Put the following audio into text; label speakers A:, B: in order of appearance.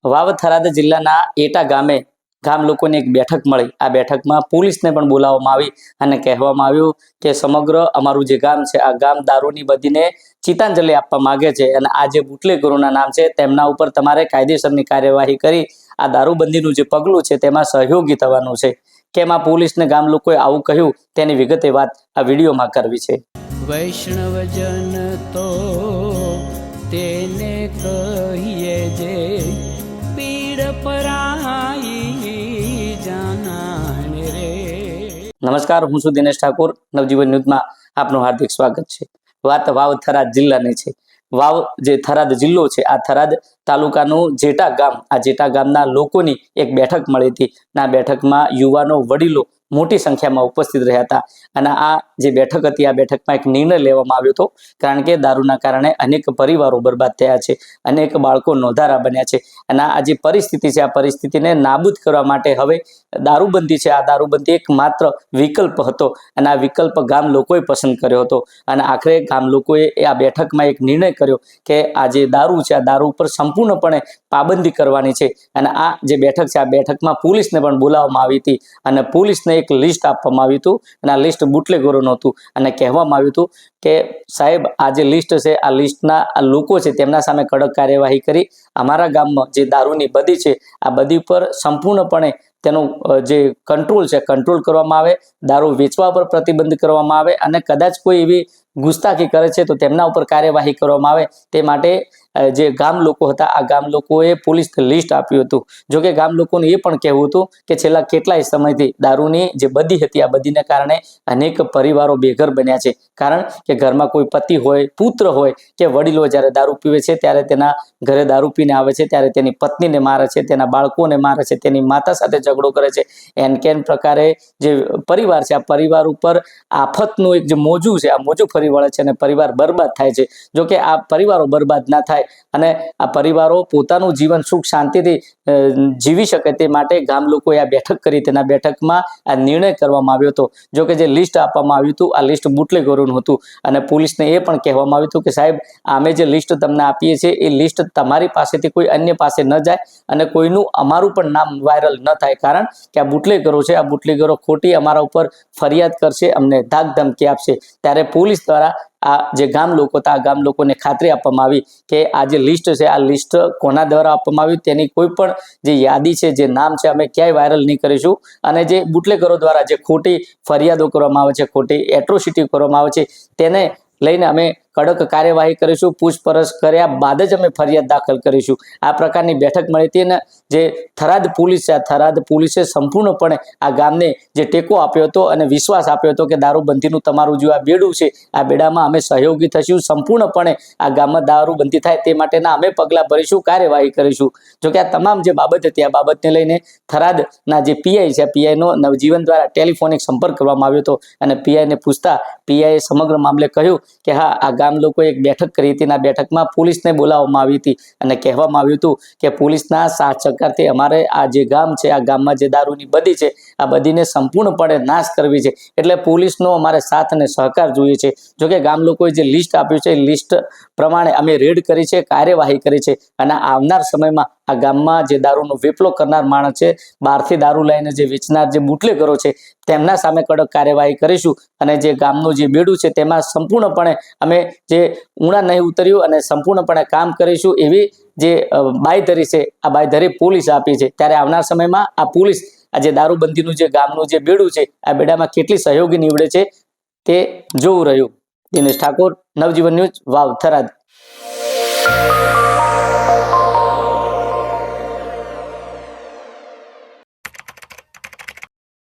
A: વાવ થરાદ જિલ્લાના એટા ગામે ગામ લોકોને એક બેઠક મળી। આ બેઠકમાં પોલીસને પણ બોલાવવામાં આવી અને કહેવામાં આવ્યું કે સમગ્ર અમારું જે ગામ છે આ ગામ દારૂની બદીને ચિતાંજલિ આપવા માંગે છે અને આ જે બુટલેગરોના નામ છે તેમના ઉપર તમારે કાયદેસરની કાર્યવાહી કરી આ દારૂબંધીનું જે પગલું છે તેમાં સહયોગી થવાનું છે। કેમ આ પોલીસને ગામ લોકોએ આવું કહ્યું તેની વિગતે વાત આ વિડીયોમાં કરવી છે।
B: વૈષ્ણવજન તો તેને કહીએ જે પીડ પરાઈ જાનાને રે।
A: નમસ્કાર, હું છું દિનેશ ઠાકોર। નવજીવન ન્યૂઝમાં આપનું હાર્દિક સ્વાગત છે। વાત વાવ થરાદ જિલ્લાની છે। વાવ જે થરાદ જિલ્લો છે આ થરાદ તાલુકાનું જેટા ગામ, આ જેટા ગામના લોકોની એક બેઠક મળી હતી। આ બેઠકમાં યુવાનો, વડીલો મોટી સંખ્યામાં ઉપસ્થિત રહ્યા હતા અને આ જે બેઠક હતી આ બેઠકમાં એક નિર્ણય લેવામાં આવ્યો હતો, કારણ કે દારૂના કારણે અનેક પરિવારો બરબાદ થયા છે, અનેક બાળકો નોંધારા બન્યા છે અને આ જે પરિસ્થિતિ છે આ પરિસ્થિતિને નાબૂદ કરવા માટે હવે દારૂબંધી છે, આ દારૂબંધી એક માત્ર વિકલ્પ હતો અને આ વિકલ્પ ગામ લોકોએ પસંદ કર્યો હતો અને આખરે ગામ લોકોએ આ બેઠકમાં એક નિર્ણય કર્યો કે આ જે દારૂ છે આ દારૂ ઉપર સંપૂર્ણપણે પાબંદી કરવાની છે અને આ જે બેઠક છે આ બેઠકમાં પોલીસને પણ બોલાવવામાં આવી હતી અને પોલીસને એક લિસ્ટ આપવામાં આવ્યું હતું અને આ લિસ્ટ બુટલેગરોનું હતું અને કહેવામાં આવ્યું હતું કે સાહેબ આ જે લિસ્ટ છે આ લિસ્ટના આ લોકો છે તેમના સામે કડક કાર્યવાહી કરી અમારા ગામમાં જે દારૂની બદી છે આ બદી પર સંપૂર્ણપણે તેનું જે કંટ્રોલ છે કંટ્રોલ કરવામાં આવે, દારૂ વેચવા પર પ્રતિબંધ કરવામાં આવે અને કદાચ કોઈ એવી ગુસ્તાખી કરે છે તો તેમના ઉપર કાર્યવાહી કરવામાં આવે તે માટે જે ગામ લોકો હતા આ ગામ લોકોએ પોલીસને લિસ્ટ આપ્યું હતું। જો કે ગામ લોકોનું એ પણ કહેવું હતું કે છેલ્લા કેટલાય સમયથી દારૂની જે બદી હતી આ બદીને કારણે અનેક પરિવારો બેઘર બન્યા છે, કારણ કે ઘરમાં કોઈ પતિ હોય, પુત્ર હોય કે વડીલો જ્યારે દારૂ પીવે છે ત્યારે તેના ઘરે દારૂ પીને આવે છે ત્યારે તેની પત્નીને મારે છે, તેના બાળકોને મારે છે, તેની માતા સાથે ઝઘડો કરે છે। એન કેન પ્રકારે જે પરિવાર છે આ પરિવાર ઉપર આફતનું એક જે મોજું છે આ મોજું ફરી વળે છે અને પરિવાર બરબાદ થાય છે। જો કે આ પરિવારો બરબાદ ના થાય અને આ પરિવારો પોતાનું જીવન સુખ શાંતિથી જીવી શકે તે માટે ગામ લોકોએ આ બેઠક કરી। તેના બેઠકમાં આ નિર્ણય કરવામાં આવ્યો હતો। જો કે જે લિસ્ટ આપવામાં આવ્યું હતું આ લિસ્ટ બુટલેગરોનું હતું અને પોલીસને એ પણ કહેવામાં આવ્યું હતું કે સાહેબ અમે જે લિસ્ટ તમને આપીએ છીએ એ લિસ્ટ તમારી પાસેથી કોઈ અન્ય પાસે ન જાય અને કોઈનું અમારું પણ નામ વાયરલ ન થાય, કારણ કે આ બુટલેગરો છે આ બુટલેગરો ખોટી અમારા ઉપર ફરિયાદ કરશે, અમને ધાક ધમકી આપશે। ત્યારે પોલીસ દ્વારા આ જે ગામ લોકો હતા આ ગામ લોકોને ખાતરી આપવામાં આવી કે આ જે લિસ્ટ છે આ લિસ્ટ કોના દ્વારા આપવામાં આવ્યું તેની કોઈ પણ જે યાદી છે, જે નામ છે અમે ક્યાંય વાયરલ નહીં કરીશું અને જે બુટલેગરો દ્વારા જે ખોટી ફરિયાદો કરવામાં આવે છે, ખોટી એટ્રોસિટી કરવામાં આવે છે તેને લઈને અમે કડક કાર્યવાહી કરીશું, પૂછપરછ કર્યા બાદ જ અમે ફરિયાદ દાખલ કરીશું। આ પ્રકારની બેઠક મળી હતી અને જે થરાદ પોલીસ છે આ થરાદ પોલીસે સંપૂર્ણપણે આ ગામને જે ટેકો આપ્યો હતો અને વિશ્વાસ આપ્યો હતો કે દારૂબંધીનું તમારું જે આ બેડું છે આ બેડામાં અમે સહયોગી થઈશું, સંપૂર્ણપણે આ ગામમાં દારૂબંધી થાય તે માટેના અમે પગલાં ભરીશું, કાર્યવાહી કરીશું। જો કે આ તમામ જે બાબત હતી આ બાબતને લઈને થરાદના જે પીઆઈ છે પીઆઈનો નવજીવન દ્વારા ટેલિફોનિક સંપર્ક કરવામાં આવ્યો હતો અને પીઆઈને પૂછતા પીઆઈએ સમગ્ર મામલે કહ્યું કે હા આ ગામ લોકોએ એક બેઠક કરી હતી અને આ બેઠકમાં પોલીસને બોલાવવામાં આવી હતી અને કહેવામાં આવ્યું હતું કે પોલીસના સાથ સહકારથી અમારે આ જે ગામ છે આ ગામમાં જે દારૂની બદી છે આ બદીને સંપૂર્ણપણે નાશ કરવી છે, એટલે પોલીસનો અમારે સાથ અને સહકાર જોઈએ છે। જો કે ગામ લોકોએ જે લિસ્ટ આપ્યું છે એ લિસ્ટ પ્રમાણે અમે રેડ કરી છે, કાર્યવાહી કરી છે અને આવનાર સમયમાં આ ગામમાં જે દારૂનો વેપલો કરનાર માણસ છે, બહારથી દારૂ લઈને જે વેચનાર જે બુટલેગરો છે તેમના સામે કડક કાર્યવાહી કરીશું અને જે ગામનું જે બેડું છે તેમાં સંપૂર્ણપણે અમે જે ઊણા નહીં ઉતર્યું અને સંપૂર્ણપણે કામ કરીશું એવી જે બાંયધરી છે આ બાંયધરી પોલીસ આપી છે। ત્યારે આવનાર સમયમાં આ પોલીસ આ જે દારૂબંધીનું જે ગામનું જે બેડું છે આ બેડામાં કેટલી સહયોગી નીવડે છે તે જોવું રહ્યું। દિનેશ ઠાકોર, નવજીવન ન્યૂઝ, વાવ થરાદ।